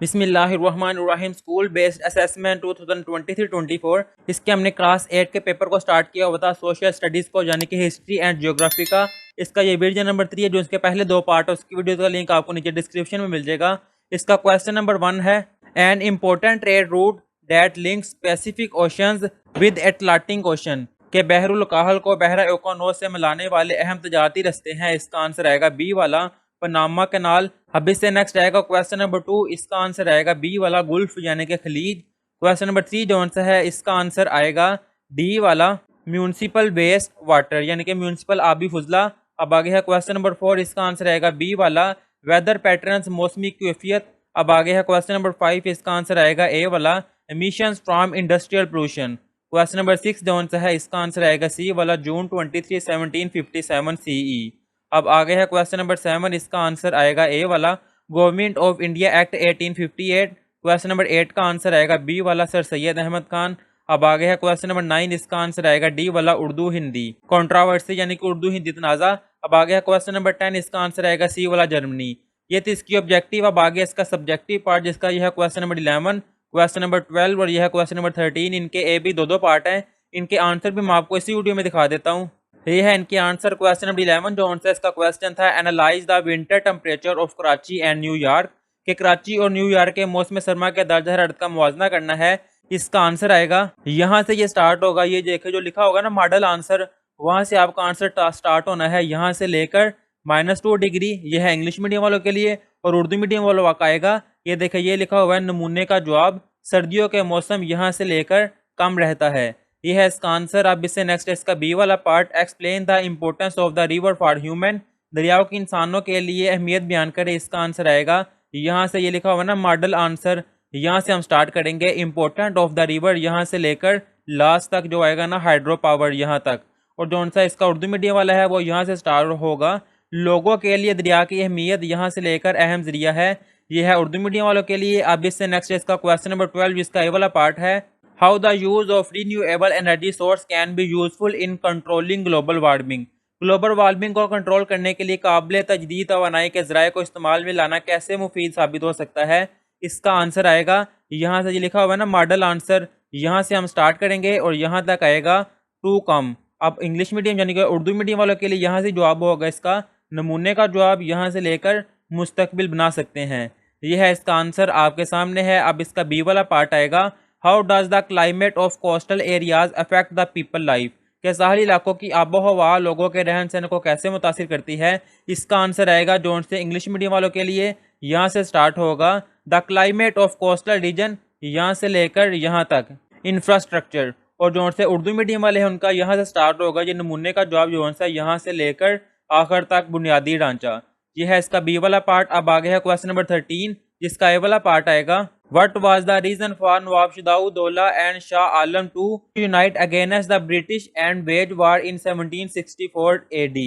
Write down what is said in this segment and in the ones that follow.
बिस्मिल्लाहिर्रहमानिर्रहीम school based assessment 2023-24। इसके हमने क्लास 8 के पेपर को स्टार्ट किया हुआ था, सोशल स्टडीज़ को, यानी कि हिस्ट्री एंड ज्योग्राफी का। इसका ये वीडियो नंबर 3 है। जो इसके पहले दो पार्ट है उसकी वीडियो का लिंक आपको नीचे डिस्क्रिप्शन में मिल जाएगा। इसका क्वेश्चन नंबर 1 है, an important trade route that links Pacific oceans with Atlantic ocean, के बहरुल काहल को बहरा ओकानोस से मिलाने वाले अहम तजारती रस्ते हैं। इसका आंसर आएगा बी वाला पनामा कैनाल। अब इससे नेक्स्ट आएगा क्वेश्चन नंबर 2। इसका आंसर आएगा बी वाला गुल्फ यानी कि खलीज। क्वेश्चन नंबर 3 जो आंसर है इसका आंसर आएगा डी वाला म्यूनसिपल वेस्ट वाटर यानी कि म्यूनसिपल आबी फुजला। अब आगे है क्वेश्चन नंबर 4। इसका आंसर आएगा बी वाला वेदर पैटर्न्स मौसमी कैफियत। अब आगे है क्वेश्चन नंबर 5। इसका आंसर आएगा ए वाला emissions from industrial pollution. Question number 6 जो आंसर है इसका आंसर आएगा सी वाला जून 23 1757 सीई। अब आगे है क्वेश्चन नंबर 7। इसका आंसर आएगा ए वाला government of India act 1858। Question number 8 का आंसर आएगा बी वाला सर सैयद अहमद खान। अब आगे है क्वेश्चन नंबर 9। इसका आंसर आएगा डी वाला उर्दू हिंदी कंट्रोवर्सी यानी कि उर्दू हिंदी तनाज़ा। अब आगे है क्वेश्चन नंबर 10। इसका आंसर आएगा सी वाला जर्मनी। ये थी इसकी ऑब्जेक्टिव। अब आगे इसका सब्जेक्टिव पार्ट जिसका यह है क्वेश्चन नंबर 11, क्वेश्चन नंबर 12 और यह है क्वेश्चन नंबर 13। इनके ए बी दो पार्ट हैं। इनके आंसर भी मैं आपको इसी वीडियो में दिखा देता हूँ। ये है इनके आंसर। क्वेश्चन नंबर 11 जो आंसर इसका क्वेश्चन था, analyse the winter temperature of Karachi and New York, के कराची और न्यूयॉर्क के मौसम सरमा के दर्जा हरारत का मुआवजा करना है। इसका आंसर आएगा यहाँ से ये स्टार्ट होगा। ये देखे जो लिखा होगा ना मॉडल आंसर, वहां से आपका आंसर स्टार्ट होना है। यहाँ से लेकर -2 डिग्री यह है इंग्लिश मीडियम वालों के लिए, और उर्दू मीडियम वालों का आएगा ये देखे ये लिखा हुआ है नमूने का जवाब सर्दियों के मौसम यहाँ से लेकर कम रहता है। ये है इसका आंसर। अब इससे नेक्स्ट इसका बी वाला part, explain the importance of the river for human, दरियाओं की इंसानों के लिए अहमियत बयान करे। इसका आंसर आएगा यहाँ से ये लिखा हुआ ना मॉडल आंसर, यहाँ से हम स्टार्ट करेंगे इम्पोर्टेंट ऑफ द रिवर, यहाँ से लेकर लास्ट तक जो आएगा ना हाइड्रो पावर यहाँ तक। और जो सा इसका उर्दू मीडियम वाला है वो यहाँ से स्टार्ट होगा लोगों के लिए दरिया की अहमियत, यहाँ से लेकर अहम जरिया है। ये है उर्दू मीडियम वालों के लिए। अब इससे नेक्स्ट इसका क्वेश्चन नंबर 12 जिसका ए वाला पार्ट है, how the use of renewable energy source can be useful in controlling global warming, global warming को कंट्रोल करने के लिए काबिल तजदीद तवानाई के ज़राए को इस्तेमाल में लाना कैसे मुफीद साबित हो सकता है। इसका आंसर आएगा यहाँ से ये लिखा हुआ है ना मॉडल आंसर, यहाँ से हम स्टार्ट करेंगे और यहाँ तक आएगा टू कम। अब इंग्लिश मीडियम यानी कि उर्दू मीडियम वालों के लिए यहाँ से जवाब होगा इसका नमूने का जवाब, यहाँ से लेकर मुस्तकबिल बना सकते हैं। यह है इसका आंसर आपके सामने है। अब इसका बी वाला पार्ट आएगा, how does the climate of coastal areas affect the people life, के साहली इलाकों की आबो हवा लोगों के रहन सहन को कैसे मुतासिर करती है। इसका आंसर आएगा जोन से इंग्लिश मीडियम वालों के लिए यहाँ से स्टार्ट होगा the climate of coastal region, यहाँ से लेकर यहाँ तक इंफ्रास्ट्रक्चर। और जोन से उर्दू मीडियम वाले हैं उनका यहाँ से स्टार्ट होगा ये नमूने का जवाब जोन सा यहाँ से लेकर आखिर तक बुनियादी ढांचा। यह है इसका बी वाला पार्ट। अब आगे है क्वेश्चन नंबर 13 जिसका ए वाला पार्ट आएगा, what was the reason for Nawab Shujauddaula and Shah Alam to unite against the British and wage war in 1764 AD,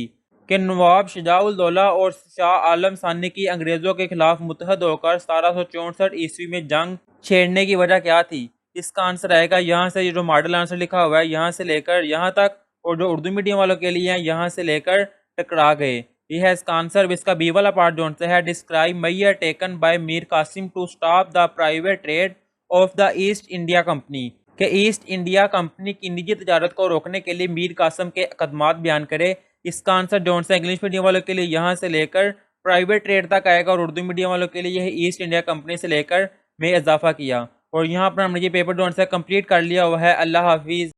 के नवाब शजाउद्दौला और शाह आलम सानी की अंग्रेजों के खिलाफ मुत्तहद होकर 1764 ईस्वी में जंग छेड़ने की वजह क्या थी। इसका आंसर आएगा यहाँ से ये जो मॉडल आंसर लिखा हुआ है यहाँ से लेकर यहाँ तक, और जो उर्दू मीडियम वालों के लिए है यहाँ से लेकर टकरा गए। यह है इसका आंसर। इसका बी वाला पार्ट जो है, describe measure taken by Mir Qasim to stop the private trade of the East India Company, के ईस्ट इंडिया कंपनी की निजी तजारत को रोकने के लिए मीर कासिम के कदमात बयान करे। इसका आंसर जो है इंग्लिश मीडियम वालों के लिए यहाँ से लेकर प्राइवेट ट्रेड तक आएगा, और उर्दू मीडियम वालों के लिए यह ईस्ट इंडिया कंपनी से लेकर में इजाफा किया। और यहाँ पर हमने ये पेपर जो है कंप्लीट कर लिया हुआ है। अल्लाह हाफिज़।